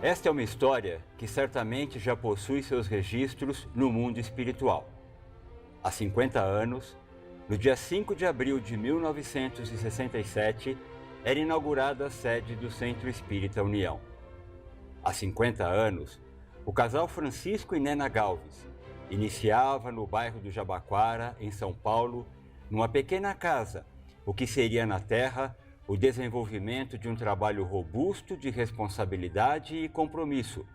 Esta é uma história que certamente já possui seus registros no mundo espiritual. Há 50 anos, no dia 5 de abril de 1967, era inaugurada a sede do Centro Espírita União. Há 50 anos, o casal Francisco e Nena Galves iniciava no bairro do Jabaquara, em São Paulo, numa pequena casa, o que seria na Terra o desenvolvimento de um trabalho robusto de responsabilidade e compromisso,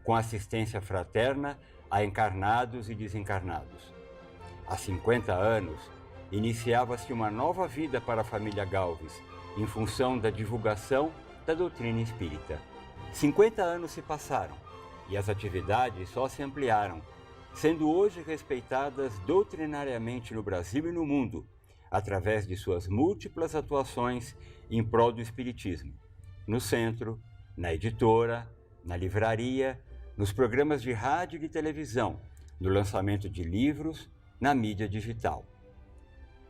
com assistência fraterna a encarnados e desencarnados. Há 50 anos, iniciava-se uma nova vida para a família Galves, em função da divulgação da doutrina espírita. 50 anos se passaram e as atividades só se ampliaram, sendo hoje respeitadas doutrinariamente no Brasil e no mundo, através de suas múltiplas atuações em prol do espiritismo, no centro, na editora, na livraria, nos programas de rádio e de televisão, no lançamento de livros, na mídia digital.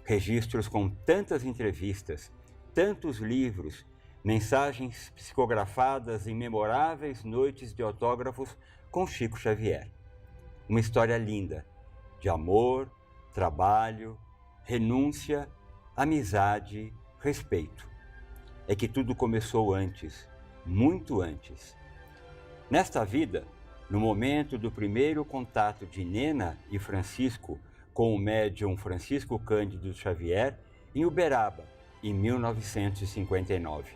Registros com tantas entrevistas, tantos livros, mensagens psicografadas em memoráveis noites de autógrafos com Chico Xavier. Uma história linda, de amor, trabalho, renúncia, amizade, respeito. É que tudo começou antes, muito antes. Nesta vida, no momento do primeiro contato de Nena e Francisco com o médium Francisco Cândido Xavier, em Uberaba, em 1959.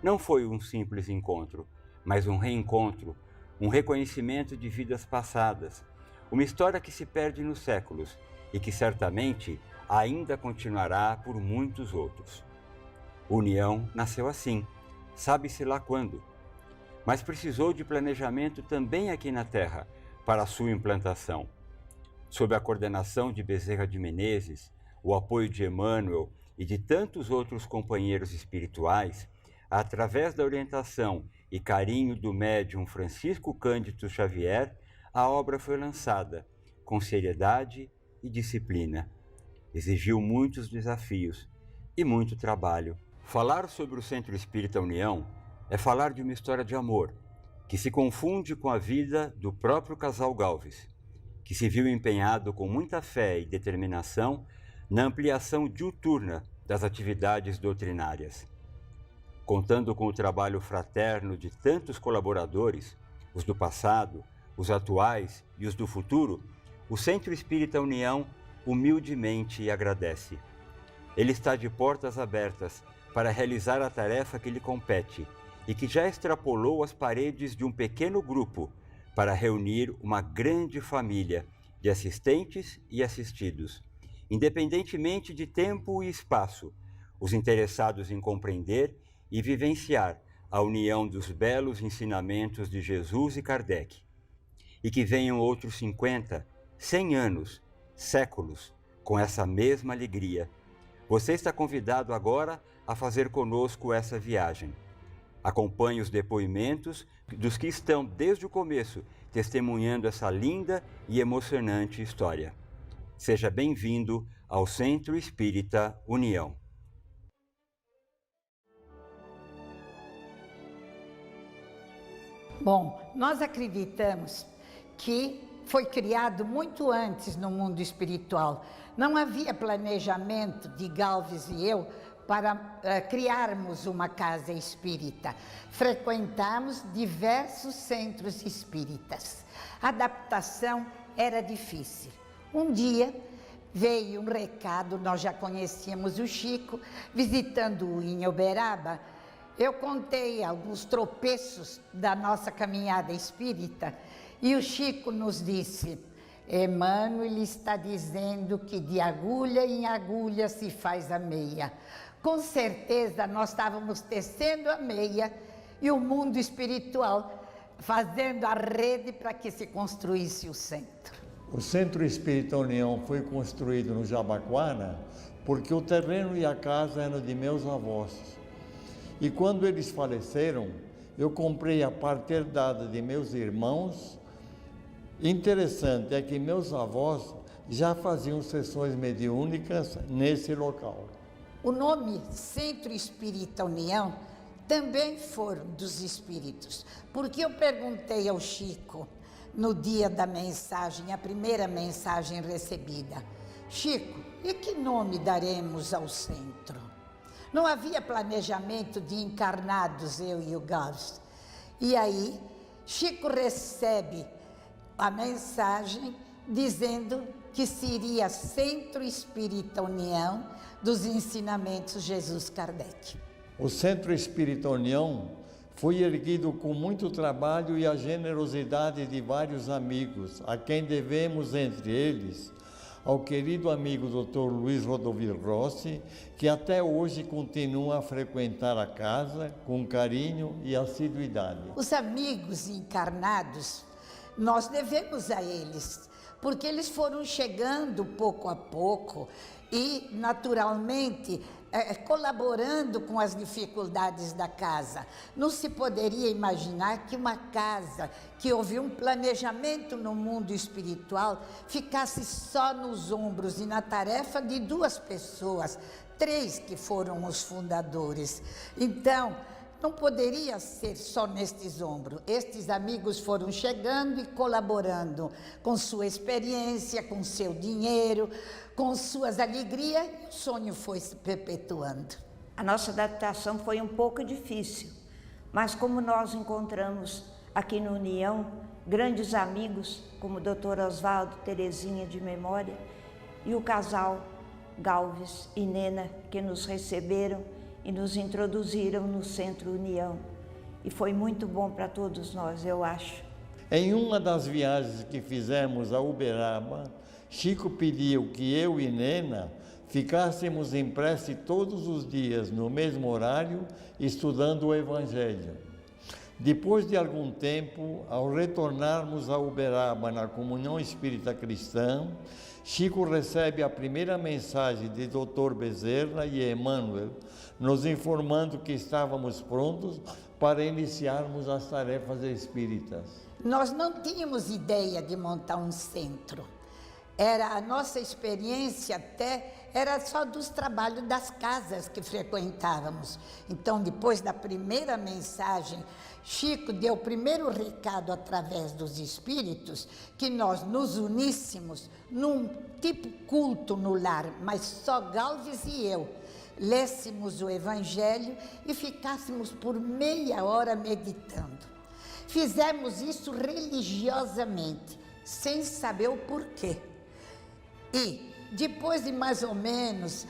Não foi um simples encontro, mas um reencontro, um reconhecimento de vidas passadas, uma história que se perde nos séculos e que certamente ainda continuará por muitos outros. União nasceu assim, sabe-se lá quando, mas precisou de planejamento também aqui na Terra para a sua implantação. Sob a coordenação de Bezerra de Menezes, o apoio de Emmanuel e de tantos outros companheiros espirituais, através da orientação e carinho do médium Francisco Cândido Xavier, a obra foi lançada com seriedade e disciplina. Exigiu muitos desafios e muito trabalho. Falar sobre o Centro Espírita União é falar de uma história de amor, que se confunde com a vida do próprio casal Galves, que se viu empenhado com muita fé e determinação na ampliação diuturna das atividades doutrinárias. Contando com o trabalho fraterno de tantos colaboradores, os do passado, os atuais e os do futuro, o Centro Espírita União humildemente agradece. Ele está de portas abertas para realizar a tarefa que lhe compete e que já extrapolou as paredes de um pequeno grupo para reunir uma grande família de assistentes e assistidos, independentemente de tempo e espaço, os interessados em compreender e vivenciar a união dos belos ensinamentos de Jesus e Kardec. E que venham outros 50, 100 anos, séculos, com essa mesma alegria. Você está convidado agora a fazer conosco essa viagem. Acompanhe os depoimentos dos que estão desde o começo testemunhando essa linda e emocionante história. Seja bem-vindo ao Centro Espírita União. Bom, nós acreditamos que foi criado muito antes no mundo espiritual. Não havia planejamento de Galves e eu para criarmos uma casa espírita. Frequentamos diversos centros espíritas. A adaptação era difícil. Um dia veio um recado, nós já conhecíamos o Chico, visitando-o em Uberaba. Eu contei alguns tropeços da nossa caminhada espírita e o Chico nos disse: Emmanuel está dizendo que de agulha em agulha se faz a meia. Com certeza nós estávamos tecendo a meia e o mundo espiritual fazendo a rede para que se construísse o centro. O Centro Espírita União foi construído no Jabaquara porque o terreno e a casa eram de meus avós. E quando eles faleceram, eu comprei a parte herdada de meus irmãos. Interessante é que meus avós já faziam sessões mediúnicas nesse local. O nome Centro Espírita União também foram dos espíritos, porque eu perguntei ao Chico, no dia da mensagem, a primeira mensagem recebida, Chico, e que nome daremos ao centro? Não havia planejamento de encarnados, eu e o Galves. E aí, Chico recebe a mensagem dizendo que seria Centro Espírita União dos Ensinamentos Jesus Kardec. O Centro Espírita União foi erguido com muito trabalho e a generosidade de vários amigos, a quem devemos, entre eles, ao querido amigo Dr. Luiz Rodovil Rossi, que até hoje continua a frequentar a casa com carinho e assiduidade. Os amigos encarnados, nós devemos a eles, porque eles foram chegando pouco a pouco e, naturalmente, colaborando com as dificuldades da casa. Não se poderia imaginar que uma casa que houve um planejamento no mundo espiritual ficasse só nos ombros e na tarefa de 2 pessoas, 3 que foram os fundadores. Então, não poderia ser só nestes ombros. Estes amigos foram chegando e colaborando com sua experiência, com seu dinheiro, com suas alegrias, e o sonho foi se perpetuando. A nossa adaptação foi um pouco difícil, mas como nós encontramos aqui no União grandes amigos, como o Dr. Oswaldo, Terezinha de memória, e o casal Galves e Nena, que nos receberam e nos introduziram no Centro União. E foi muito bom para todos nós, eu acho. Em uma das viagens que fizemos a Uberaba, Chico pediu que eu e Nena ficássemos em prece todos os dias, no mesmo horário, estudando o Evangelho. Depois de algum tempo, ao retornarmos a Uberaba na Comunhão Espírita Cristã, Chico recebe a primeira mensagem de Dr. Bezerra e Emmanuel, nos informando que estávamos prontos para iniciarmos as tarefas espíritas. Nós não tínhamos ideia de montar um centro. A nossa experiência era só dos trabalhos das casas que frequentávamos. Então, depois da primeira mensagem, Chico deu o primeiro recado através dos espíritos, que nós nos uníssemos num tipo culto no lar, mas só Galves e eu, lêssemos o Evangelho e ficássemos por meia hora meditando. Fizemos isso religiosamente, sem saber o porquê. E depois de mais ou menos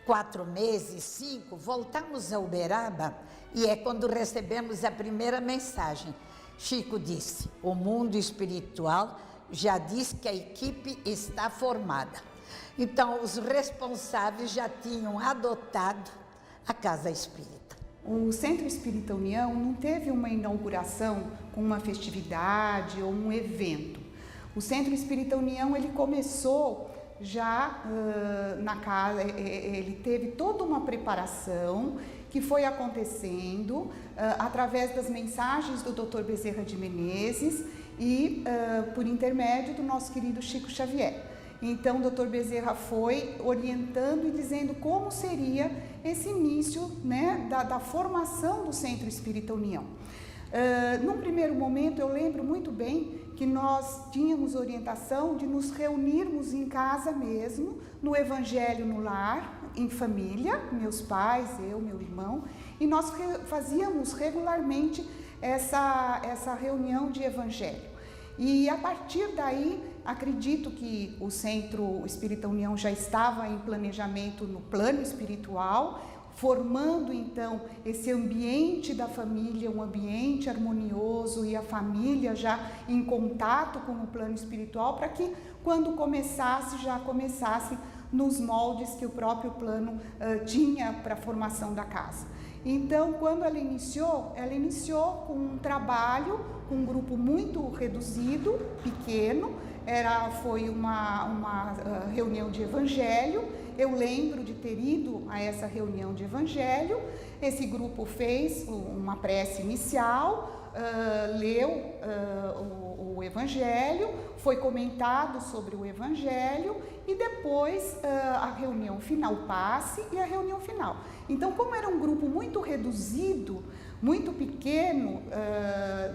4 meses, 5, voltamos a Uberaba e é quando recebemos a primeira mensagem. Chico disse, o mundo espiritual já diz que a equipe está formada. Então, os responsáveis já tinham adotado a Casa Espírita. O Centro Espírita União não teve uma inauguração com uma festividade ou um evento. O Centro Espírita União, ele começou já na casa, ele teve toda uma preparação que foi acontecendo através das mensagens do Dr. Bezerra de Menezes e por intermédio do nosso querido Chico Xavier. Então, o Dr. Bezerra foi orientando e dizendo como seria esse início, né, da formação do Centro Espírita União. Num primeiro momento, eu lembro muito bem que nós tínhamos orientação de nos reunirmos em casa mesmo, no Evangelho no lar, em família, meus pais, eu, meu irmão, e nós fazíamos regularmente essa reunião de Evangelho. E a partir daí, acredito que o Centro Espírita União já estava em planejamento no plano espiritual, formando então esse ambiente da família, um ambiente harmonioso e a família já em contato com o plano espiritual, para que quando já começasse nos moldes que o próprio plano tinha para a formação da casa. Então, quando ela iniciou com um trabalho, com um grupo muito reduzido, pequeno, foi uma reunião de evangelho. Eu lembro de ter ido a essa reunião de evangelho. Esse grupo fez uma prece inicial, leu o Evangelho, foi comentado sobre o Evangelho e depois a reunião final, o passe e a reunião final. Então, como era um grupo muito reduzido, muito pequeno,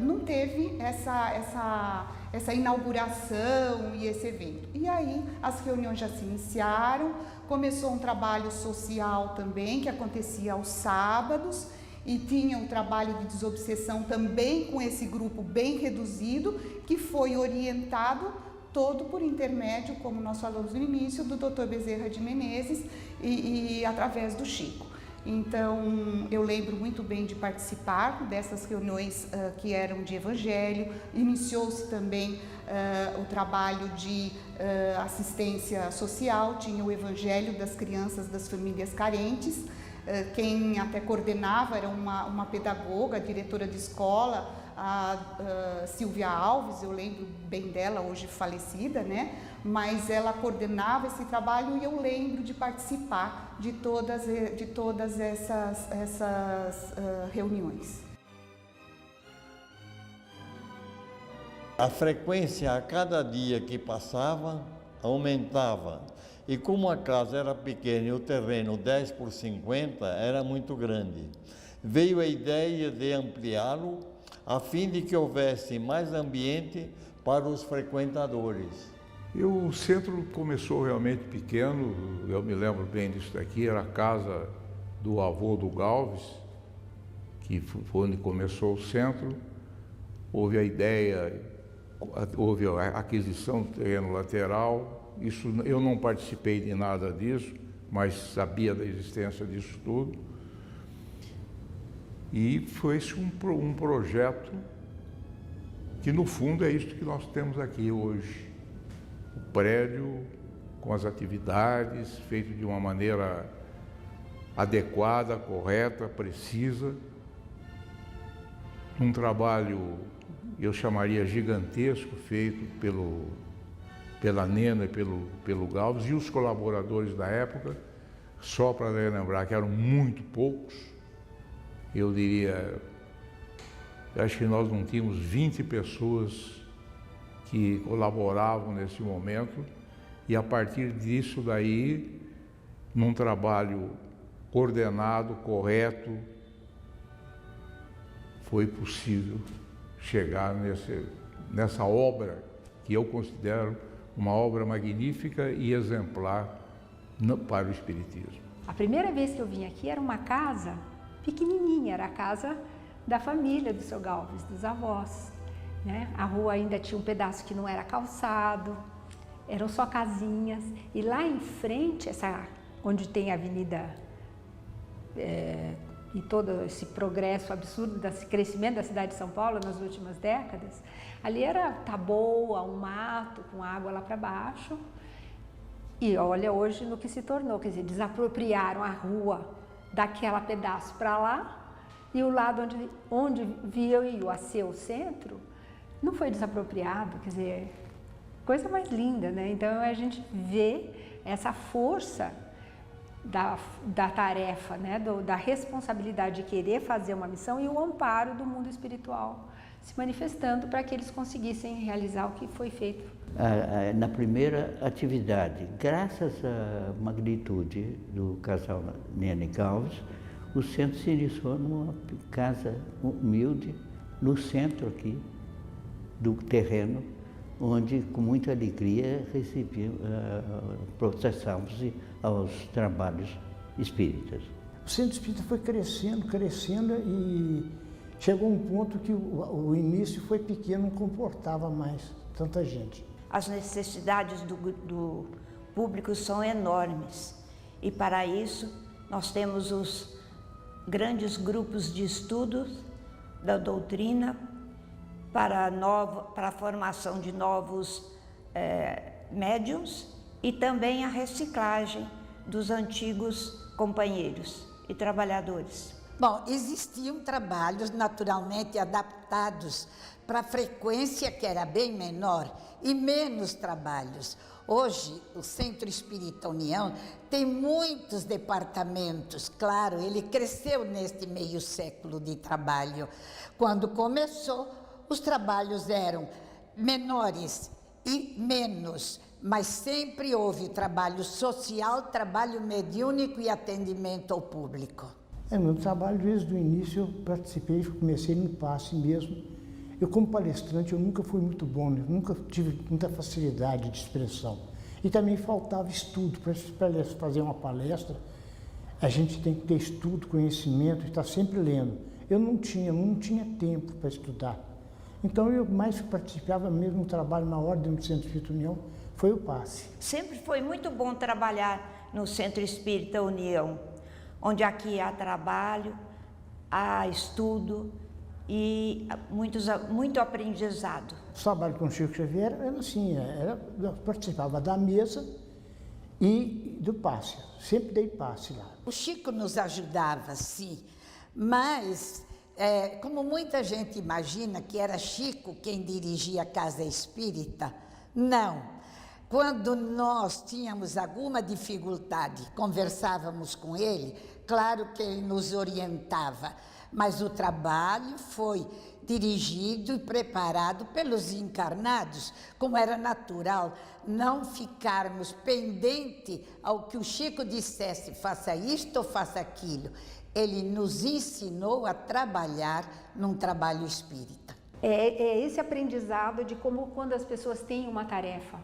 não teve essa inauguração e esse evento. E aí as reuniões já se iniciaram, começou um trabalho social também, que acontecia aos sábados, e tinha um trabalho de desobsessão também com esse grupo bem reduzido, que foi orientado todo por intermédio, como nós falamos no início, do Dr. Bezerra de Menezes e através do Chico. Então, eu lembro muito bem de participar dessas reuniões que eram de evangelho. Iniciou-se também o trabalho de assistência social, tinha o Evangelho das Crianças das Famílias Carentes. Quem até coordenava era uma pedagoga, diretora de escola, a Silvia Alves, eu lembro bem dela, hoje falecida, né? Mas ela coordenava esse trabalho e eu lembro de participar de todas essas reuniões. A frequência a cada dia que passava aumentava. E como a casa era pequena e o terreno 10 por 50 era muito grande, veio a ideia de ampliá-lo a fim de que houvesse mais ambiente para os frequentadores. O centro começou realmente pequeno, eu me lembro bem disso daqui, era a casa do avô do Galves, que foi onde começou o centro. Houve a ideia, houve a aquisição do terreno lateral. Isso, eu não participei de nada disso, mas sabia da existência disso tudo. E foi um projeto que, no fundo, é isso que nós temos aqui hoje. O prédio com as atividades, feito de uma maneira adequada, correta, precisa. Um trabalho, eu chamaria gigantesco, feito pela Nena e pelo Galves e os colaboradores da época, só para lembrar que eram muito poucos. Eu diria, acho que nós não tínhamos 20 pessoas que colaboravam nesse momento, e a partir disso daí, num trabalho coordenado, correto, foi possível chegar nessa obra que eu considero uma obra magnífica e exemplar para o Espiritismo. A primeira vez que eu vim aqui era uma casa pequenininha, era a casa da família do seu Galves, dos avós, né? A rua ainda tinha um pedaço que não era calçado, eram só casinhas, e lá em frente, onde tem a avenida e todo esse progresso absurdo desse crescimento da cidade de São Paulo nas últimas décadas, ali era taboa, um mato com água lá para baixo. E olha hoje no que se tornou, quer dizer, desapropriaram a rua daquela pedaço para lá, e o lado onde veio a ser o centro não foi desapropriado, quer dizer, coisa mais linda, né? Então a gente vê essa força da tarefa, né? Da responsabilidade de querer fazer uma missão e o amparo do mundo espiritual se manifestando para que eles conseguissem realizar o que foi feito. Na primeira atividade, graças à magnitude do casal Nena e Galves, o centro se iniciou numa casa humilde, no centro aqui do terreno, onde com muita alegria protestávamos aos trabalhos espíritas. O centro espírita foi crescendo e chegou um ponto que o início foi pequeno, não comportava mais tanta gente. As necessidades do público são enormes e para isso nós temos os grandes grupos de estudos da doutrina para a formação de novos médiuns e também a reciclagem dos antigos companheiros e trabalhadores. Bom, existiam trabalhos naturalmente adaptados para a frequência que era bem menor e menos trabalhos. Hoje, o Centro Espírita União tem muitos departamentos, claro, ele cresceu neste meio século de trabalho. Quando começou, os trabalhos eram menores e menos, mas sempre houve trabalho social, trabalho mediúnico e atendimento ao público. Meu trabalho, desde o início, eu participei, comecei no passe mesmo. Eu, como palestrante, eu nunca fui muito bom, nunca tive muita facilidade de expressão. E também faltava estudo. Para fazer uma palestra, a gente tem que ter estudo, conhecimento, estar sempre lendo. Eu não tinha tempo para estudar. Então, eu mais participava mesmo do trabalho na ordem do Centro Espírita União, foi o passe. Sempre foi muito bom trabalhar no Centro Espírita União, onde aqui há trabalho, há estudo e muito aprendizado. O trabalho com o Chico Xavier era assim, eu participava da mesa e do passe, sempre dei passe lá. O Chico nos ajudava, sim, mas como muita gente imagina que era Chico quem dirigia a Casa Espírita, não. Quando nós tínhamos alguma dificuldade, conversávamos com ele, claro que ele nos orientava, mas o trabalho foi dirigido e preparado pelos encarnados, como era natural, não ficarmos pendentes ao que o Chico dissesse, faça isto ou faça aquilo. Ele nos ensinou a trabalhar num trabalho espírita. É esse aprendizado de como, quando as pessoas têm uma tarefa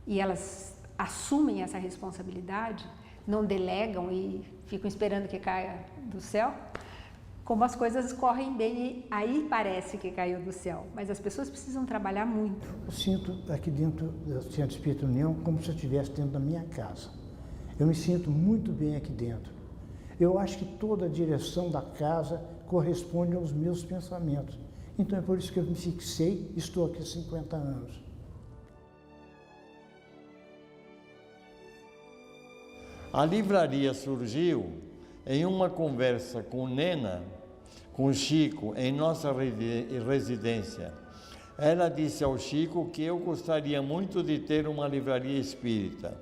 e elas assumem essa responsabilidade, não delegam e ficam esperando que caia do céu, como as coisas correm bem e aí parece que caiu do céu, mas as pessoas precisam trabalhar muito. Eu sinto aqui dentro do Centro Espírita União como se eu estivesse dentro da minha casa. Eu me sinto muito bem aqui dentro. Eu acho que toda a direção da casa corresponde aos meus pensamentos. Então é por isso que eu me fixei e estou aqui há 50 anos. A livraria surgiu em uma conversa com Nena, com Chico, em nossa residência. Ela disse ao Chico que eu gostaria muito de ter uma livraria espírita.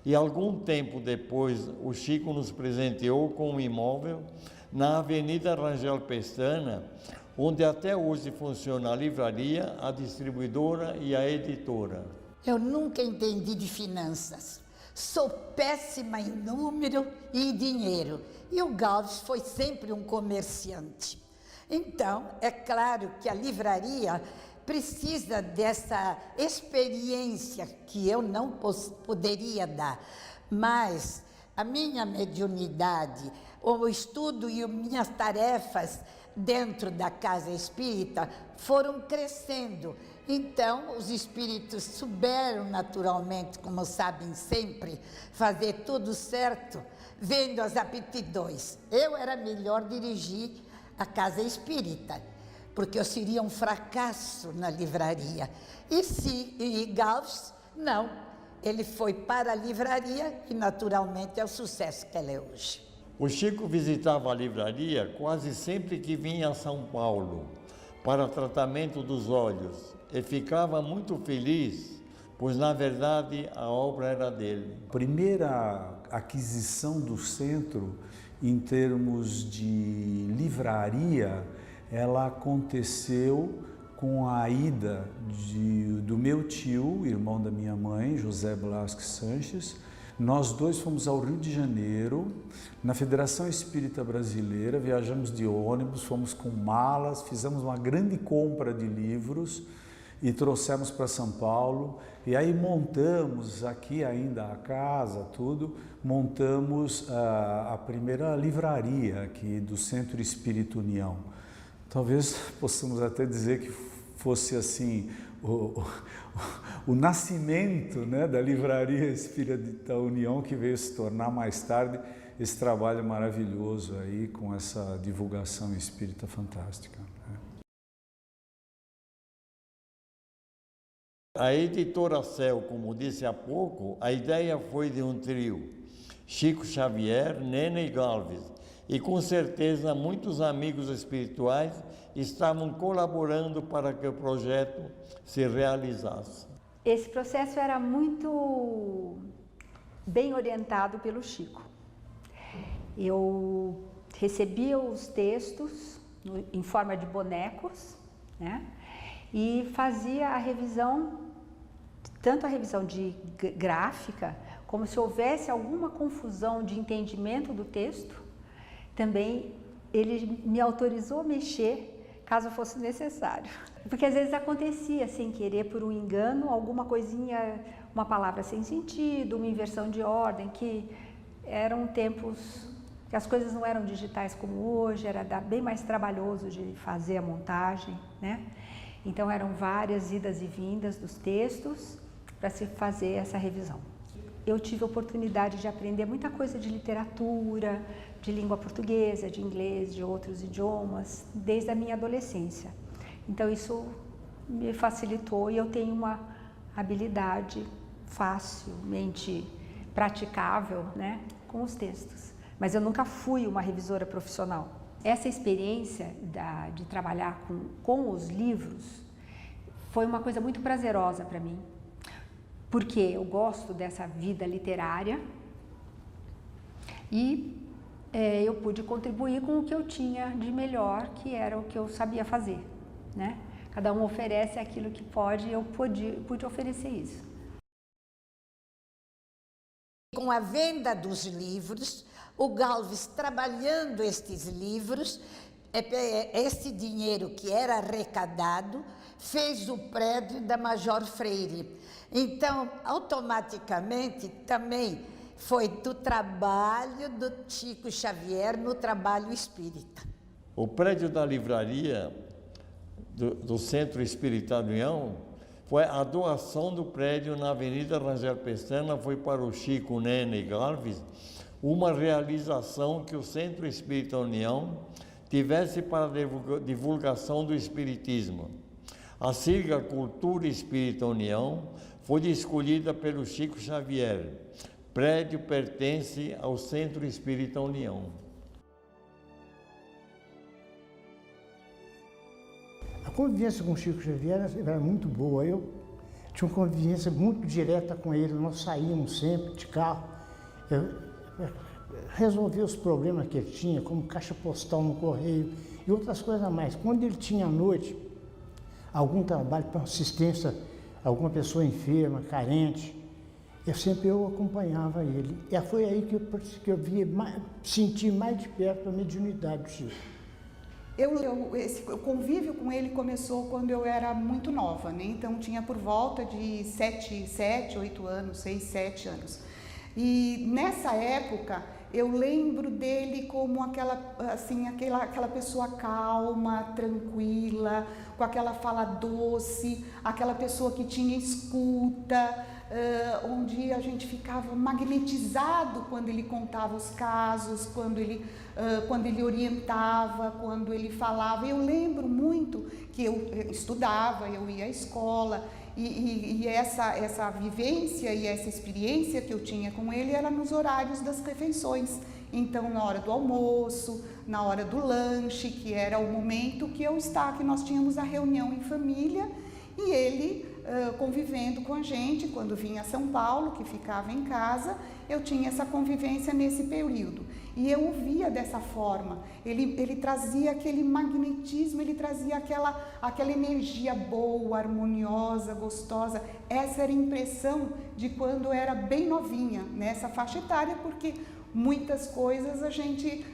E algum tempo depois, o Chico nos presenteou com um imóvel na Avenida Rangel Pestana, onde até hoje funciona a livraria, a distribuidora e a editora. Eu nunca entendi de finanças. Sou péssima em número e dinheiro. E o Galves foi sempre um comerciante. Então, é claro que a livraria precisa dessa experiência que eu não poderia dar. Mas a minha mediunidade, o estudo e as minhas tarefas dentro da Casa Espírita foram crescendo. Então, os espíritos souberam naturalmente, como sabem sempre, fazer tudo certo, vendo as aptidões. Eu era melhor dirigir a Casa Espírita, porque eu seria um fracasso na livraria. E Galves, não. Ele foi para a livraria e, naturalmente, é o sucesso que ela é hoje. O Chico visitava a livraria quase sempre que vinha a São Paulo para tratamento dos olhos e ficava muito feliz, pois na verdade a obra era dele. A primeira aquisição do centro em termos de livraria, ela aconteceu com a ida do meu tio, irmão da minha mãe, José Blasque Sanches. Nós dois fomos ao Rio de Janeiro, na Federação Espírita Brasileira, viajamos de ônibus, fomos com malas, fizemos uma grande compra de livros e trouxemos para São Paulo. E aí montamos aqui ainda a casa, tudo, montamos a primeira livraria aqui do Centro Espírita União. Talvez possamos até dizer que fosse assim o nascimento, né, da Livraria Espírita União, que veio se tornar mais tarde esse trabalho maravilhoso aí com essa divulgação espírita fantástica. A editora Céu, como disse há pouco, a ideia foi de um trio, Chico Xavier, Nena e Galves, e com certeza muitos amigos espirituais estavam colaborando para que o projeto se realizasse. Esse processo era muito bem orientado pelo Chico. Eu recebia os textos em forma de bonecos, né? E fazia a revisão, tanto a revisão de gráfica, como se houvesse alguma confusão de entendimento do texto, também ele me autorizou a mexer caso fosse necessário. Porque às vezes acontecia sem querer, por um engano, alguma coisinha, uma palavra sem sentido, uma inversão de ordem, que eram tempos que as coisas não eram digitais como hoje, era bem mais trabalhoso de fazer a montagem, né? Então eram várias idas e vindas dos textos para se fazer essa revisão. Eu tive a oportunidade de aprender muita coisa de literatura, de língua portuguesa, de inglês, de outros idiomas, desde a minha adolescência. Então isso me facilitou e eu tenho uma habilidade facilmente praticável, né, com os textos. Mas eu nunca fui uma revisora profissional. Essa experiência de trabalhar com os livros foi uma coisa muito prazerosa para mim, porque eu gosto dessa vida literária e eu pude contribuir com o que eu tinha de melhor, que era o que eu sabia fazer, né? Cada um oferece aquilo que pode e eu pude oferecer isso. Com a venda dos livros, o Galves trabalhando estes livros, este dinheiro que era arrecadado, fez o prédio da Major Freire. Então, automaticamente, também foi do trabalho do Chico Xavier no trabalho espírita. O prédio da livraria do Centro Espírita União foi a doação do prédio na Avenida Rangel Pestana, foi para o Chico, Nene e Galves, uma realização que o Centro Espírita União tivesse para a divulgação do Espiritismo. A sigla Cultura Espírita União foi escolhida pelo Chico Xavier. Prédio pertence ao Centro Espírita União. A convivência com o Chico Xavier era muito boa. Eu tinha uma convivência muito direta com ele. Nós saíamos sempre de carro. Resolver os problemas que ele tinha, como caixa postal no correio e outras coisas a mais. Quando ele tinha à noite algum trabalho para assistência a alguma pessoa enferma, carente, eu acompanhava ele. E foi aí que eu senti mais de perto a mediunidade do Chico. Esse convívio com ele começou quando eu era muito nova, né? Então tinha por volta de 7, 8 anos, 6, 7 anos. E nessa época eu lembro dele como aquela pessoa calma, tranquila, com aquela fala doce, aquela pessoa que tinha escuta, onde a gente ficava magnetizado quando ele contava os casos, quando ele orientava, quando ele falava. Eu lembro muito que eu estudava, eu ia à escola, e essa vivência e essa experiência que eu tinha com ele era nos horários das refeições. Então, na hora do almoço, na hora do lanche, que era o momento que nós tínhamos a reunião em família, e ele convivendo com a gente. Quando vinha a São Paulo, que ficava em casa, eu tinha essa convivência nesse período. E eu o via dessa forma, ele trazia aquele magnetismo, ele trazia aquela energia boa, harmoniosa, gostosa. Essa era a impressão de quando eu era bem novinha, nessa faixa etária, porque muitas coisas a gente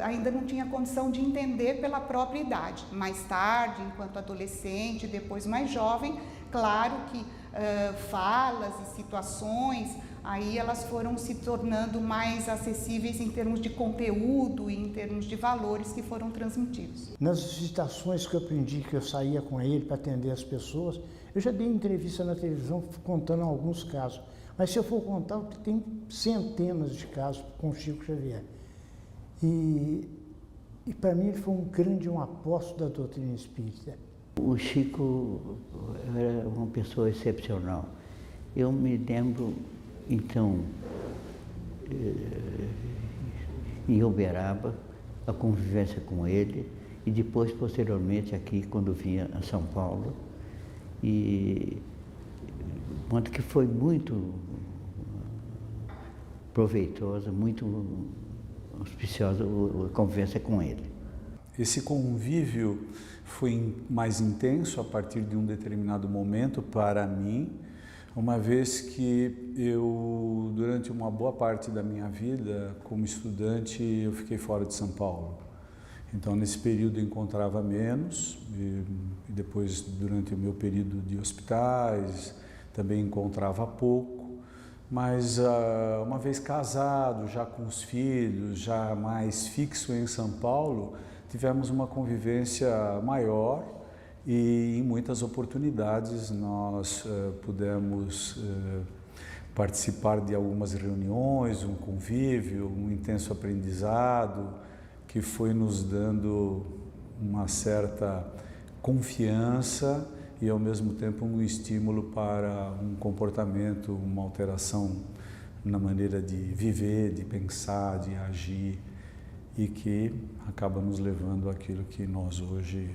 ainda não tinha condição de entender pela própria idade. Mais tarde, enquanto adolescente, depois mais jovem, claro que falas e situações, aí elas foram se tornando mais acessíveis em termos de conteúdo e em termos de valores que foram transmitidos. Nas visitações que eu aprendi, que eu saía com ele para atender as pessoas, eu já dei entrevista na televisão contando alguns casos. Mas se eu for contar, tem centenas de casos com o Chico Xavier. E para mim ele foi um apóstolo da doutrina espírita. O Chico era uma pessoa excepcional. Eu me lembro, então, em Uberaba, a convivência com ele, e depois, posteriormente, aqui, quando vinha a São Paulo. E quanto que foi muito proveitosa, muito auspiciosa a convivência com ele. Esse convívio foi mais intenso a partir de um determinado momento para mim, uma vez que eu, durante uma boa parte da minha vida, como estudante, eu fiquei fora de São Paulo. Então, nesse período eu encontrava menos, e depois, durante o meu período de hospitais, também encontrava pouco. Mas, uma vez casado, já com os filhos, já mais fixo em São Paulo, tivemos uma convivência maior e, em muitas oportunidades, nós pudemos participar de algumas reuniões, um convívio, um intenso aprendizado, que foi nos dando uma certa confiança e, ao mesmo tempo, um estímulo para um comportamento, uma alteração na maneira de viver, de pensar, de agir, e que acaba nos levando àquilo que nós hoje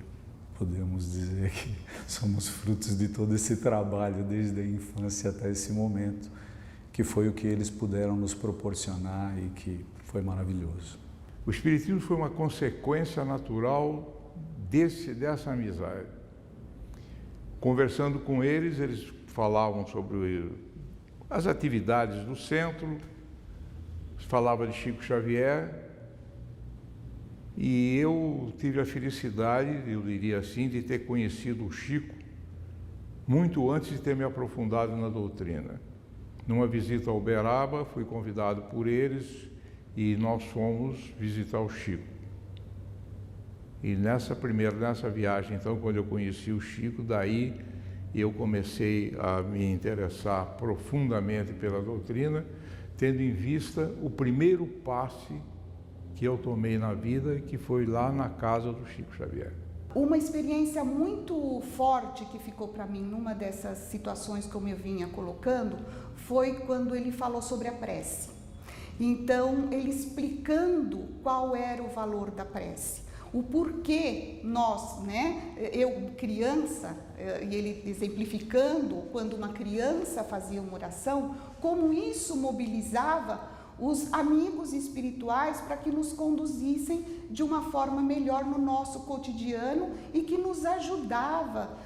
podemos dizer que somos frutos de todo esse trabalho desde a infância até esse momento, que foi o que eles puderam nos proporcionar e que foi maravilhoso. O Espiritismo foi uma consequência natural dessa amizade. Conversando com eles, eles falavam sobre as atividades do centro, falavam de Chico Xavier, e eu tive a felicidade, eu diria assim, de ter conhecido o Chico muito antes de ter me aprofundado na doutrina. Numa visita a Uberaba, fui convidado por eles e nós fomos visitar o Chico. E nessa viagem, então, quando eu conheci o Chico, daí eu comecei a me interessar profundamente pela doutrina, tendo em vista o primeiro passe que eu tomei na vida, que foi lá na casa do Chico Xavier. Uma experiência muito forte que ficou para mim numa dessas situações, como eu vinha colocando, foi quando ele falou sobre a prece. Então, ele explicando qual era o valor da prece, o porquê nós, eu criança, e ele exemplificando quando uma criança fazia uma oração, como isso mobilizava os amigos espirituais para que nos conduzissem de uma forma melhor no nosso cotidiano e que nos ajudava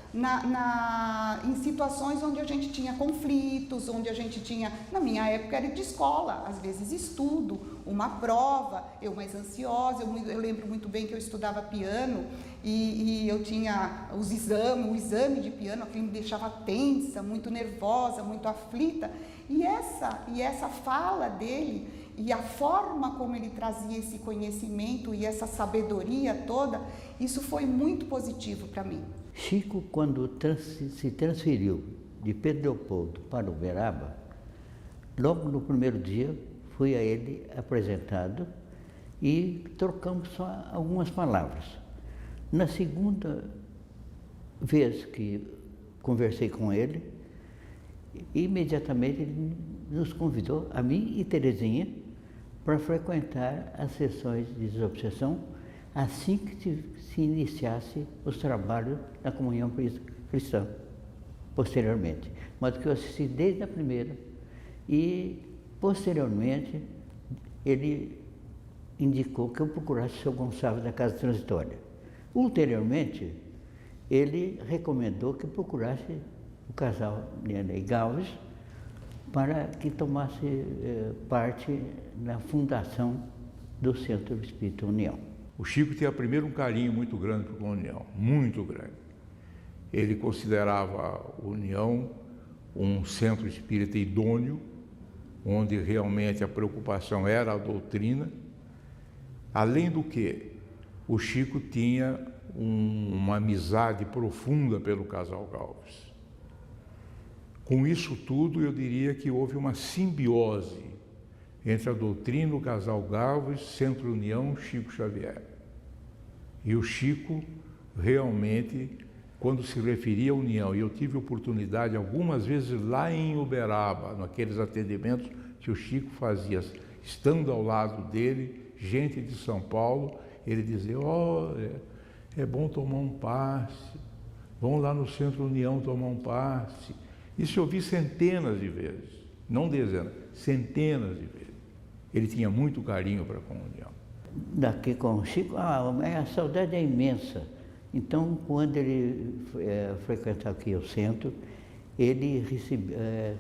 em situações onde a gente tinha conflitos, onde a gente tinha, na minha época era de escola, às vezes estudo, uma prova, eu mais ansiosa, eu lembro muito bem que eu estudava piano e eu tinha o exame de piano, aquilo me deixava tensa, muito nervosa, muito aflita, e essa fala dele e a forma como ele trazia esse conhecimento e essa sabedoria toda, isso foi muito positivo para mim. Chico, quando se transferiu de Pedro Leopoldo para Uberaba, logo no primeiro dia fui a ele apresentado e trocamos só algumas palavras. Na segunda vez que conversei com ele, imediatamente ele nos convidou, a mim e Terezinha, para frequentar as sessões de desobsessão assim que se iniciasse os trabalhos da comunhão cristã, posteriormente. Mas que eu assisti desde a primeira e, posteriormente, ele indicou que eu procurasse o seu Gonçalves da Casa Transitória. Ulteriormente, ele recomendou que eu procurasse o casal Nena e Galves para que tomasse parte na fundação do Centro Espírita União. O Chico tinha primeiro um carinho muito grande por a União, muito grande. Ele considerava a União um centro espírita idôneo, onde realmente a preocupação era a doutrina. Além do que, o Chico tinha uma amizade profunda pelo casal Galves. Com isso tudo, eu diria que houve uma simbiose entre a doutrina, o casal Galves, Centro União, Chico Xavier. E o Chico, realmente, quando se referia à União, e eu tive oportunidade algumas vezes lá em Uberaba, naqueles atendimentos que o Chico fazia, estando ao lado dele, gente de São Paulo, ele dizer, olha, é bom tomar um passe, vamos lá no Centro União tomar um passe. Isso eu ouvi centenas de vezes, não dezenas, centenas de vezes. Ele tinha muito carinho para com a União. Daqui com o Chico, a saudade é imensa. Então, quando ele frequentava aqui o centro, ele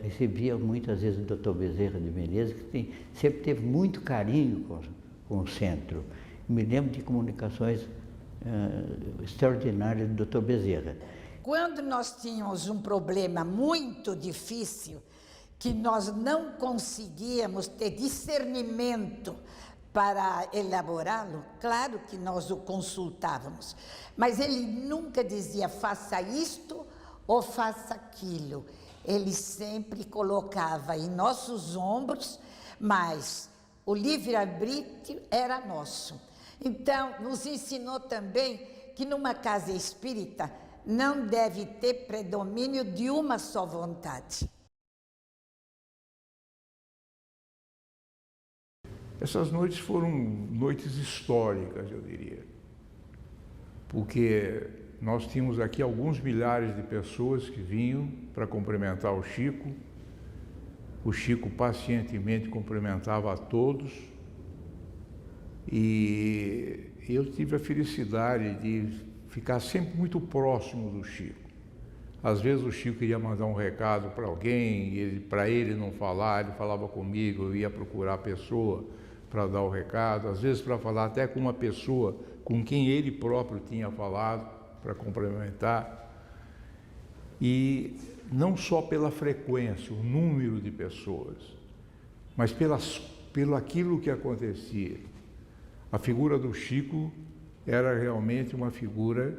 recebia muitas vezes o Dr. Bezerra de Menezes, que sempre teve muito carinho com o centro. Me lembro de comunicações extraordinárias do Dr. Bezerra. Quando nós tínhamos um problema muito difícil, que nós não conseguíamos ter discernimento para elaborá-lo, claro que nós o consultávamos, mas ele nunca dizia faça isto ou faça aquilo. Ele sempre colocava em nossos ombros, mas o livre-arbítrio era nosso. Então, nos ensinou também que numa casa espírita não deve ter predomínio de uma só vontade. Essas noites foram noites históricas, eu diria, porque nós tínhamos aqui alguns milhares de pessoas que vinham para cumprimentar o Chico. O Chico pacientemente cumprimentava a todos e eu tive a felicidade de ficar sempre muito próximo do Chico. Às vezes o Chico queria mandar um recado para alguém e para ele não falar, ele falava comigo, eu ia procurar a pessoa para dar o recado, às vezes para falar até com uma pessoa com quem ele próprio tinha falado, para complementar. E não só pela frequência, o número de pessoas, mas pelo aquilo que acontecia. A figura do Chico era realmente uma figura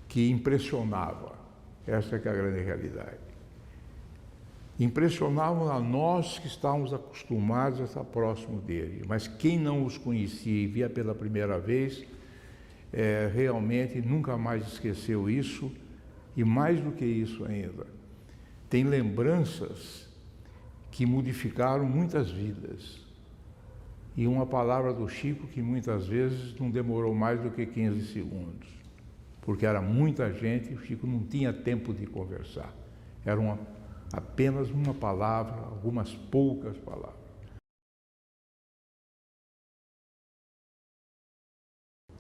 que impressionava. Essa é a grande realidade. Impressionavam a nós que estávamos acostumados a estar próximo dele, mas quem não os conhecia e via pela primeira vez, realmente nunca mais esqueceu isso, e mais do que isso ainda, tem lembranças que modificaram muitas vidas. E uma palavra do Chico que muitas vezes não demorou mais do que 15 segundos, porque era muita gente e o Chico não tinha tempo de conversar. Era apenas uma palavra, algumas poucas palavras.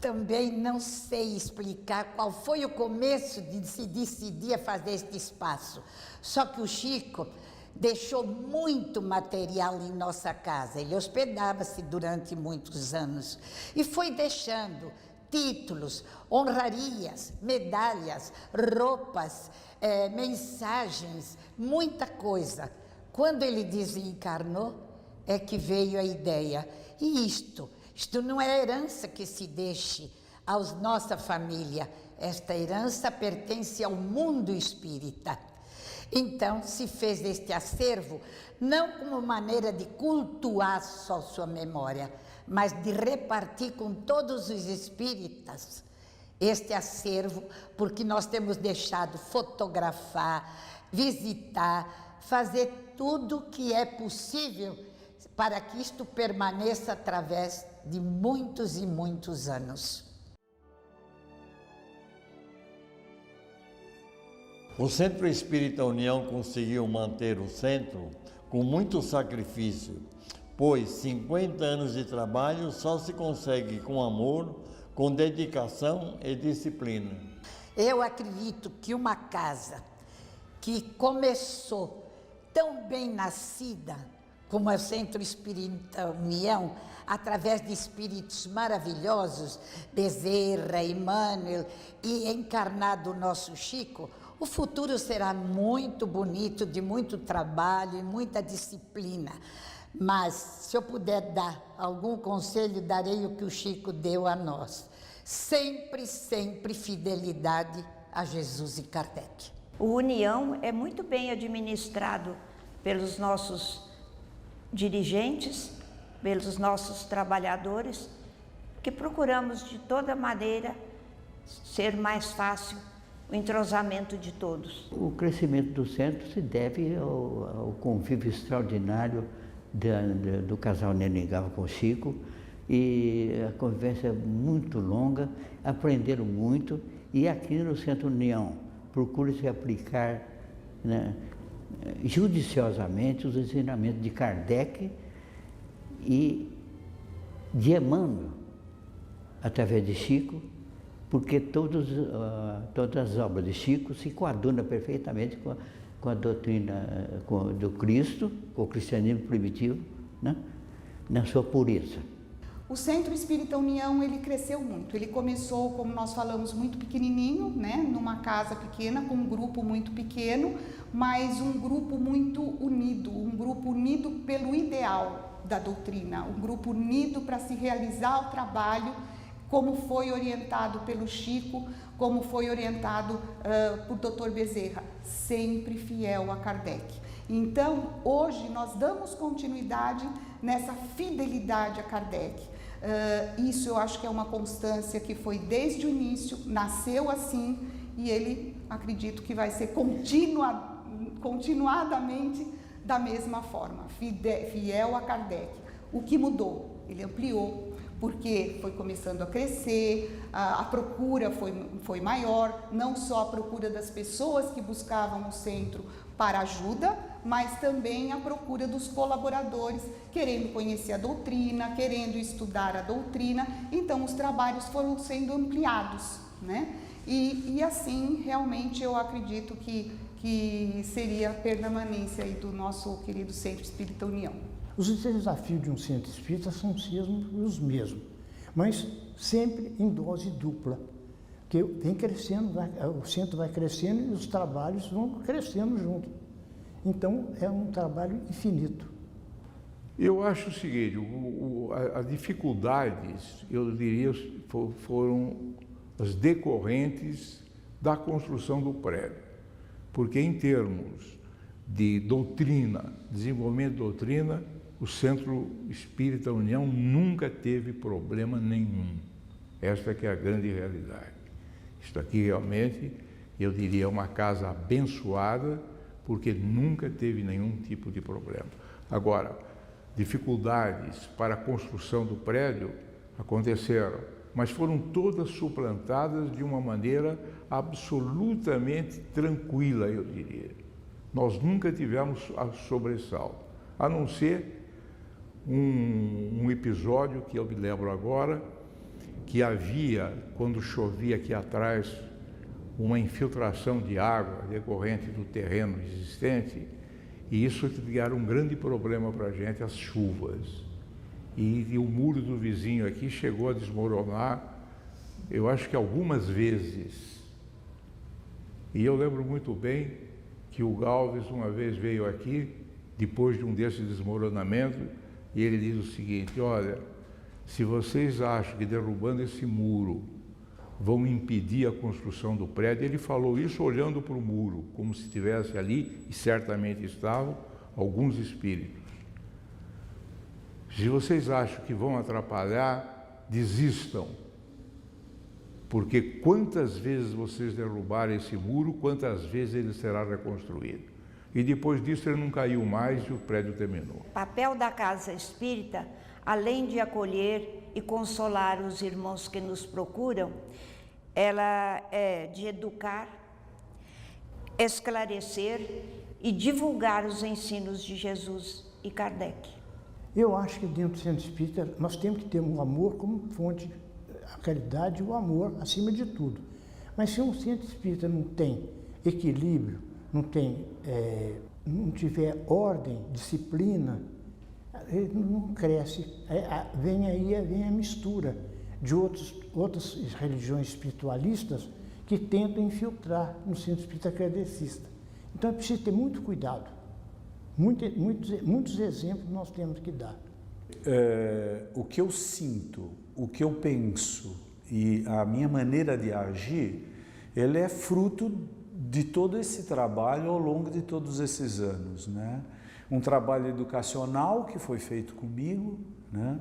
Também não sei explicar qual foi o começo de se decidir a fazer este espaço. Só que o Chico deixou muito material em nossa casa. Ele hospedava-se durante muitos anos e foi deixando títulos, honrarias, medalhas, roupas, mensagens, muita coisa. Quando ele desencarnou, é que veio a ideia. E isto não é herança que se deixe à nossa família. Esta herança pertence ao mundo espírita. Então, se fez este acervo, não como maneira de cultuar só sua memória, mas de repartir com todos os espíritas este acervo, porque nós temos deixado fotografar, visitar, fazer tudo o que é possível para que isto permaneça através de muitos e muitos anos. O Centro Espírita União conseguiu manter o centro com muito sacrifício, pois 50 anos de trabalho só se consegue com amor, com dedicação e disciplina. Eu acredito que uma casa que começou tão bem nascida, como é o Centro Espírita União, através de espíritos maravilhosos, Bezerra, Emmanuel e encarnado o nosso Chico, o futuro será muito bonito, de muito trabalho e muita disciplina. Mas, se eu puder dar algum conselho, darei o que o Chico deu a nós. Sempre, sempre fidelidade a Jesus e Kardec. O União é muito bem administrado pelos nossos dirigentes, pelos nossos trabalhadores, que procuramos de toda maneira ser mais fácil o entrosamento de todos. O crescimento do centro se deve ao convívio extraordinário do casal Nenengava com o Chico, e a convivência é muito longa, aprenderam muito, e aqui no Centro União procura-se aplicar, né, judiciosamente os ensinamentos de Kardec e de Emmanuel, através de Chico, porque todas as obras de Chico se coadunam perfeitamente com a doutrina do Cristo, com o cristianismo primitivo, né, na sua pureza. O Centro Espírita União, ele cresceu muito. Ele começou, como nós falamos, muito pequenininho, né, numa casa pequena, com um grupo muito pequeno, mas um grupo muito unido, um grupo unido pelo ideal da doutrina, um grupo unido para se realizar o trabalho, como foi orientado pelo Chico, como foi orientado por Dr. Bezerra, sempre fiel a Kardec. Então, hoje nós damos continuidade nessa fidelidade a Kardec. Isso eu acho que é uma constância que foi desde o início, nasceu assim, e ele, acredito que vai ser continuadamente da mesma forma, fiel a Kardec. O que mudou? Ele ampliou, porque foi começando a crescer, a procura foi maior, não só a procura das pessoas que buscavam o centro para ajuda, mas também a procura dos colaboradores, querendo conhecer a doutrina, querendo estudar a doutrina. Então, os trabalhos foram sendo ampliados, né? E assim, realmente, eu acredito que seria a permanência aí do nosso querido Centro Espírita União. Os desafios de um centro espírita são os mesmos, mas sempre em dose dupla, que vem crescendo, o centro vai crescendo e os trabalhos vão crescendo junto. Então, é um trabalho infinito. Eu acho o seguinte, as dificuldades, eu diria, foram as decorrentes da construção do prédio, porque em termos de doutrina, desenvolvimento de doutrina, o Centro Espírita União nunca teve problema nenhum. Esta que é a grande realidade. Isto aqui realmente, eu diria, é uma casa abençoada, porque nunca teve nenhum tipo de problema. Agora, dificuldades para a construção do prédio aconteceram, mas foram todas suplantadas de uma maneira absolutamente tranquila, eu diria. Nós nunca tivemos sobressalto, a não ser um episódio que eu me lembro agora, que havia, quando chovia aqui atrás, uma infiltração de água decorrente do terreno existente, e isso era um grande problema para a gente, as chuvas. E o muro do vizinho aqui chegou a desmoronar, eu acho que algumas vezes. E eu lembro muito bem que o Galves uma vez veio aqui, depois de um desses desmoronamentos, e ele diz o seguinte: olha, se vocês acham que derrubando esse muro vão impedir a construção do prédio, ele falou isso olhando para o muro, como se estivesse ali, e certamente estavam, alguns espíritos. Se vocês acham que vão atrapalhar, desistam, porque quantas vezes vocês derrubarem esse muro, quantas vezes ele será reconstruído. E depois disso ele não caiu mais e o prédio terminou. O papel da Casa Espírita, além de acolher e consolar os irmãos que nos procuram, ela é de educar, esclarecer e divulgar os ensinos de Jesus e Kardec. Eu acho que dentro do centro espírita nós temos que ter o amor como fonte, a caridade e o amor acima de tudo. Mas se um centro espírita não tem equilíbrio, não tiver ordem, disciplina, ele não cresce. Vem a mistura de outras religiões espiritualistas que tentam infiltrar no centro espírita kardecista. Então é preciso ter muito cuidado. Muitos exemplos nós temos que dar. O que eu sinto, o que eu penso e a minha maneira de agir, ele é fruto de todo esse trabalho ao longo de todos esses anos, né? Um trabalho educacional que foi feito comigo, né?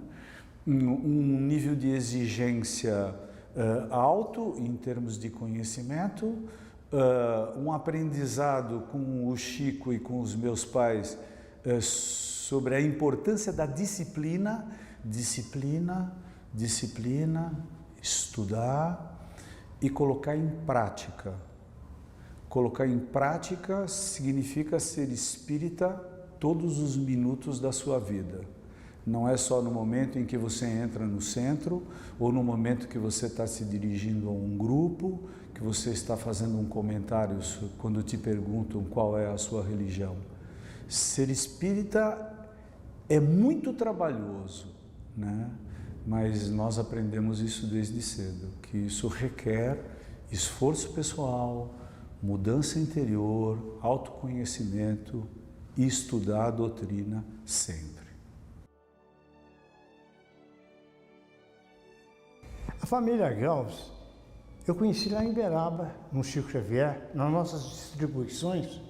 Um nível de exigência alto em termos de conhecimento, um aprendizado com o Chico e com os meus pais sobre a importância da disciplina, disciplina, disciplina, estudar e colocar em prática. Colocar em prática significa ser espírita todos os minutos da sua vida. Não é só no momento em que você entra no centro ou no momento que você está se dirigindo a um grupo, que você está fazendo um comentário quando te perguntam qual é a sua religião. Ser espírita é muito trabalhoso, né? Mas nós aprendemos isso desde cedo, que isso requer esforço pessoal, mudança interior, autoconhecimento e estudar a doutrina sempre. A família Galves, eu conheci lá em Uberaba, no Chico Xavier, nas nossas distribuições,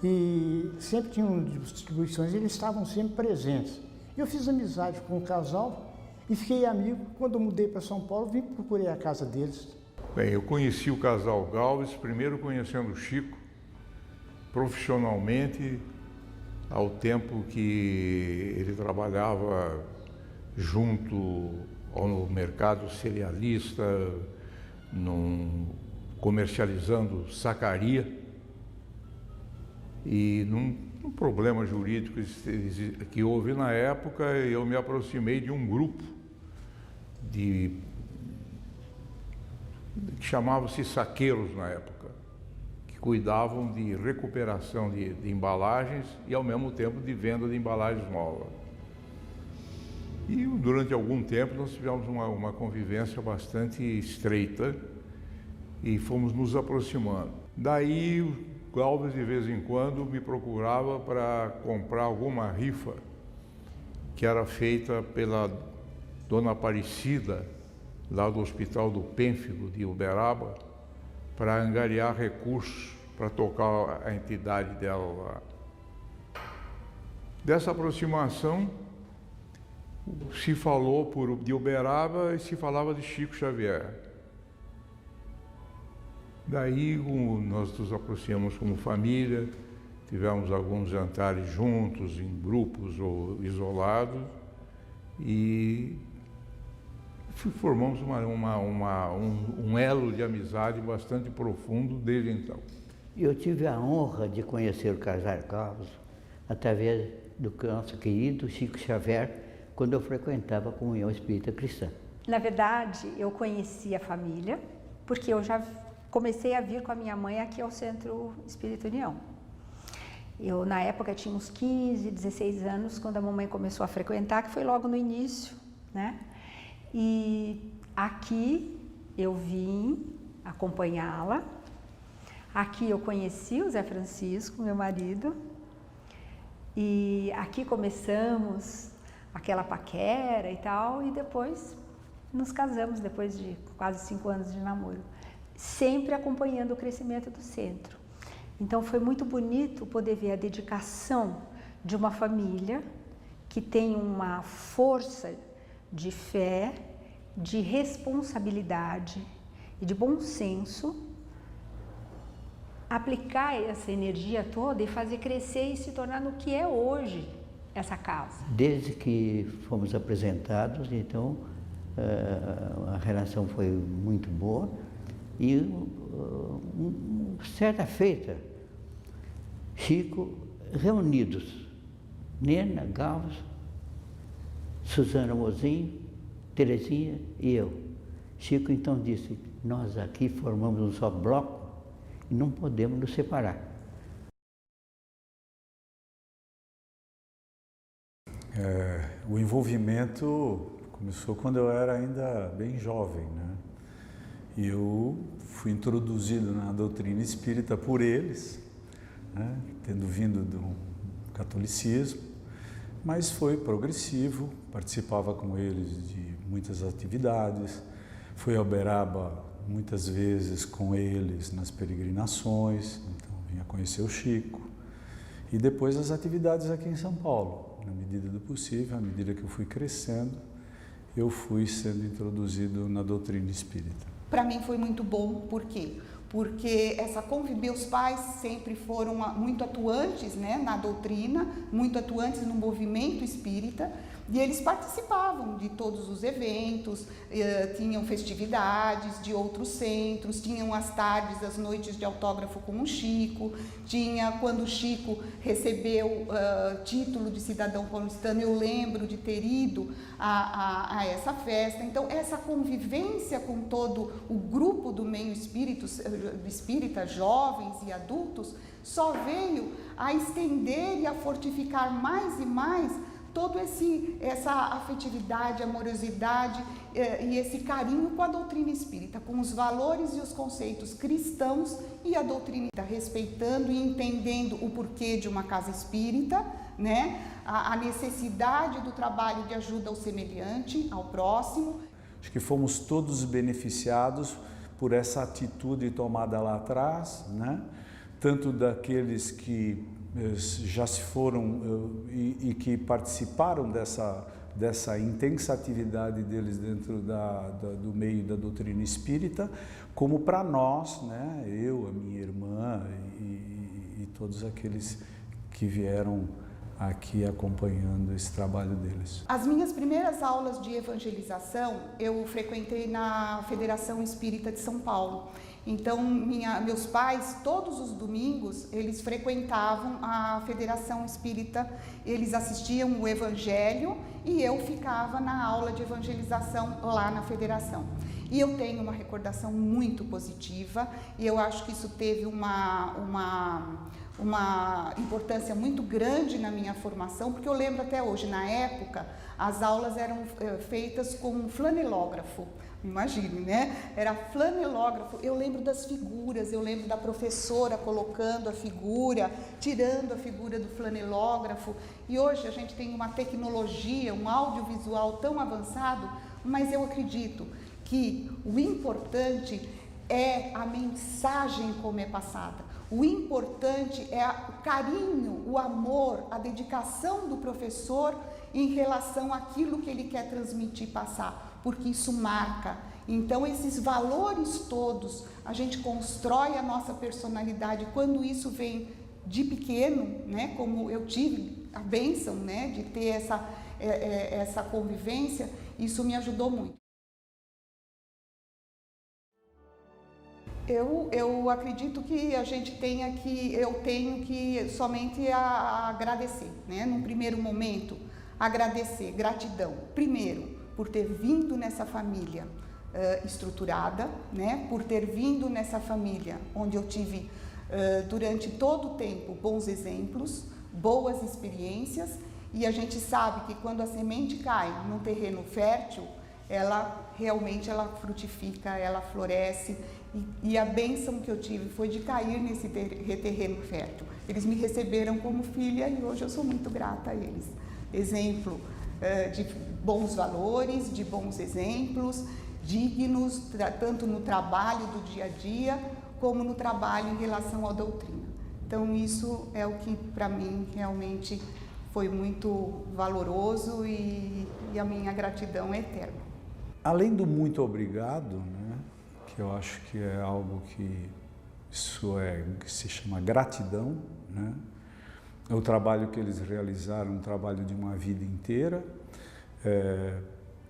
e sempre tinham distribuições, eles estavam sempre presentes. Eu fiz amizade com o casal e fiquei amigo. Quando eu mudei para São Paulo, vim procurar a casa deles. Bem, eu conheci o casal Galves, primeiro conhecendo o Chico, profissionalmente, ao tempo que ele trabalhava junto ao mercado cerealista, comercializando sacaria, e num problema jurídico que houve na época, eu me aproximei de um grupo que chamava-se saqueiros na época, que cuidavam de recuperação de embalagens e ao mesmo tempo de venda de embalagens novas. E durante algum tempo nós tivemos uma convivência bastante estreita e fomos nos aproximando. Daí o Galves de vez em quando me procurava para comprar alguma rifa que era feita pela Dona Aparecida, lá do Hospital do Pênfigo de Uberaba, para angariar recursos para tocar a entidade dela lá. Dessa aproximação se falou de Uberaba e se falava de Chico Xavier. Daí nós nos aproximamos como família, tivemos alguns jantares juntos, em grupos ou isolados, e formamos um elo de amizade bastante profundo desde então. Eu tive a honra de conhecer o casal Galves através do nosso querido Chico Xavier, quando eu frequentava a Comunhão Espírita Cristã. Na verdade, eu conheci a família, porque eu já comecei a vir com a minha mãe aqui ao Centro Espírita União. Eu, na época, tinha uns 15, 16 anos, quando a mamãe começou a frequentar, que foi logo no início, né? E aqui eu vim acompanhá-la. Aqui eu conheci o Zé Francisco, meu marido, e aqui começamos aquela paquera e tal, e depois nos casamos, depois de quase 5 anos de namoro, sempre acompanhando o crescimento do centro. Então foi muito bonito poder ver a dedicação de uma família que tem uma força de fé, de responsabilidade e de bom senso, aplicar essa energia toda e fazer crescer e se tornar no que é hoje essa casa. Desde que fomos apresentados, então, a relação foi muito boa e certa feita, Chico, reunidos, Nena, Galves, Suzana Mozinho, Terezinha e eu. Chico então disse, nós aqui formamos um só bloco e não podemos nos separar. O envolvimento começou quando eu era ainda bem jovem, né? E eu fui introduzido na doutrina espírita por eles, né? Tendo vindo do catolicismo, mas foi progressivo, participava com eles de muitas atividades, fui a Uberaba muitas vezes com eles nas peregrinações, então vinha conhecer o Chico, e depois as atividades aqui em São Paulo, na medida do possível, à medida que eu fui crescendo, eu fui sendo introduzido na doutrina espírita. Para mim foi muito bom, por quê? Porque meus pais sempre foram muito atuantes, né, na doutrina, muito atuantes no movimento espírita, E eles participavam de todos os eventos, tinham festividades de outros centros, tinham as tardes, as noites de autógrafo com o Chico, tinha quando o Chico recebeu título de cidadão paulistano, eu lembro de ter ido a essa festa. Então, essa convivência com todo o grupo do meio espírita, jovens e adultos, só veio a estender e a fortificar mais e mais todo essa afetividade, amorosidade e esse carinho com a doutrina espírita, com os valores e os conceitos cristãos e a doutrina espírita, respeitando e entendendo o porquê de uma casa espírita, né? A necessidade do trabalho de ajuda ao semelhante, ao próximo. Acho que fomos todos beneficiados por essa atitude tomada lá atrás, né? Tanto daqueles que já se foram e que participaram dessa intensa atividade deles dentro do meio da doutrina espírita, como para nós, né? Eu, a minha irmã e todos aqueles que vieram aqui acompanhando esse trabalho deles. As minhas primeiras aulas de evangelização eu frequentei na Federação Espírita de São Paulo. Então, meus pais, todos os domingos, eles frequentavam a Federação Espírita, eles assistiam o Evangelho e eu ficava na aula de evangelização lá na Federação. E eu tenho uma recordação muito positiva e eu acho que isso teve uma importância muito grande na minha formação, porque eu lembro até hoje, na época, as aulas eram feitas com um flanelógrafo. Imagine, né? Era flanelógrafo. Eu lembro das figuras, eu lembro da professora colocando a figura, tirando a figura do flanelógrafo. E hoje a gente tem uma tecnologia, um audiovisual tão avançado, mas eu acredito que o importante é a mensagem como é passada. O importante é o carinho, o amor, a dedicação do professor em relação àquilo que ele quer transmitir, passar, porque isso marca. Então, esses valores todos, a gente constrói a nossa personalidade quando isso vem de pequeno, né? Como eu tive a bênção, né, de ter essa convivência, isso me ajudou muito. Eu acredito que eu tenho que somente agradecer, né? Num primeiro momento, agradecer, gratidão. Primeiro, por ter vindo nessa família estruturada, né? Por ter vindo nessa família onde eu tive, durante todo o tempo, bons exemplos, boas experiências, e a gente sabe que quando a semente cai num terreno fértil, ela realmente frutifica, ela floresce, e a bênção que eu tive foi de cair nesse terreno fértil. Eles me receberam como filha e hoje eu sou muito grata a eles. Exemplo de bons valores, de bons exemplos, dignos, tanto no trabalho do dia a dia, como no trabalho em relação à doutrina. Então isso é o que para mim realmente foi muito valoroso e a minha gratidão é eterna. Além do muito obrigado, né, que eu acho que é algo que se chama gratidão, né? O trabalho que eles realizaram, um trabalho de uma vida inteira.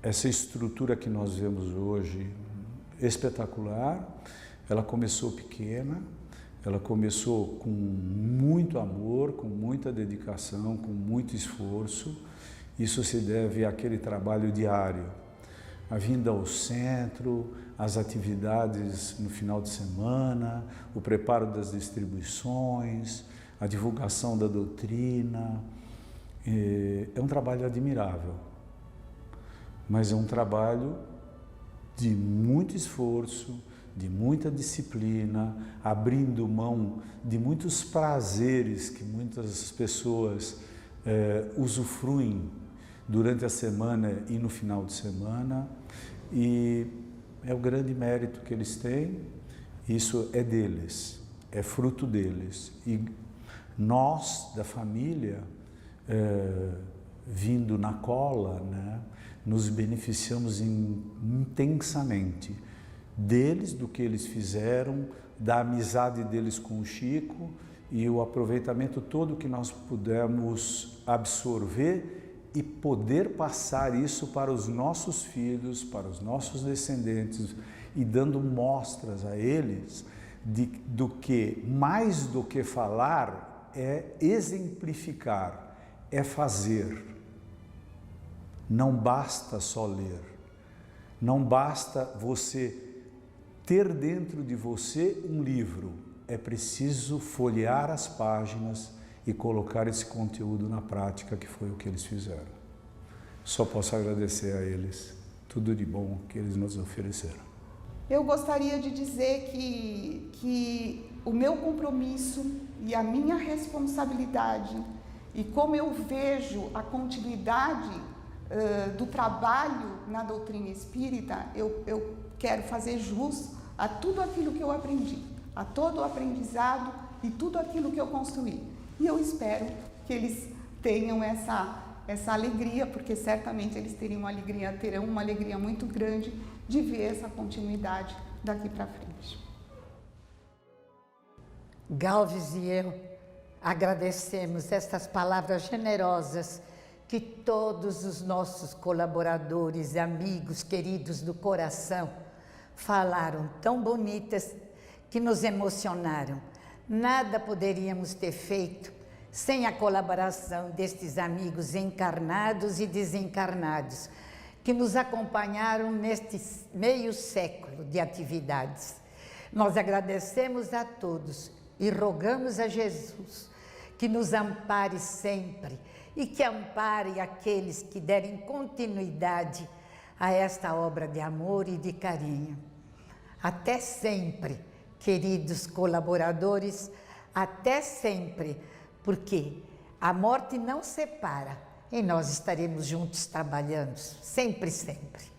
Essa estrutura que nós vemos hoje, espetacular, ela começou pequena, ela começou com muito amor, com muita dedicação, com muito esforço. Isso se deve àquele trabalho diário, a vinda ao centro, as atividades no final de semana, o preparo das distribuições, a divulgação da doutrina. É um trabalho admirável, mas é um trabalho de muito esforço, de muita disciplina, abrindo mão de muitos prazeres que muitas pessoas usufruem durante a semana e no final de semana, e é o grande mérito que eles têm. Isso é deles, é fruto deles, e nós da família, vindo na cola, né, nos beneficiamos intensamente deles, do que eles fizeram, da amizade deles com o Chico e o aproveitamento todo que nós pudemos absorver e poder passar isso para os nossos filhos, para os nossos descendentes, e dando mostras a eles do que, mais do que falar, é exemplificar, é fazer. Não basta só ler, não basta você ter dentro de você um livro, é preciso folhear as páginas e colocar esse conteúdo na prática, que foi o que eles fizeram. Só posso agradecer a eles tudo de bom que eles nos ofereceram. Eu gostaria de dizer que o meu compromisso e a minha responsabilidade e como eu vejo a continuidade do trabalho na doutrina espírita, eu quero fazer jus a tudo aquilo que eu aprendi, a todo o aprendizado e tudo aquilo que eu construí. E eu espero que eles tenham essa alegria, porque certamente eles terão uma alegria muito grande de ver essa continuidade daqui para frente. Galves e eu agradecemos estas palavras generosas que todos os nossos colaboradores, amigos, queridos do coração, falaram tão bonitas que nos emocionaram. Nada poderíamos ter feito sem a colaboração destes amigos encarnados e desencarnados que nos acompanharam neste meio século de atividades. Nós agradecemos a todos e rogamos a Jesus que nos ampare sempre e que ampare aqueles que derem continuidade a esta obra de amor e de carinho. Até sempre, queridos colaboradores, até sempre, porque a morte não separa e nós estaremos juntos trabalhando, sempre, sempre.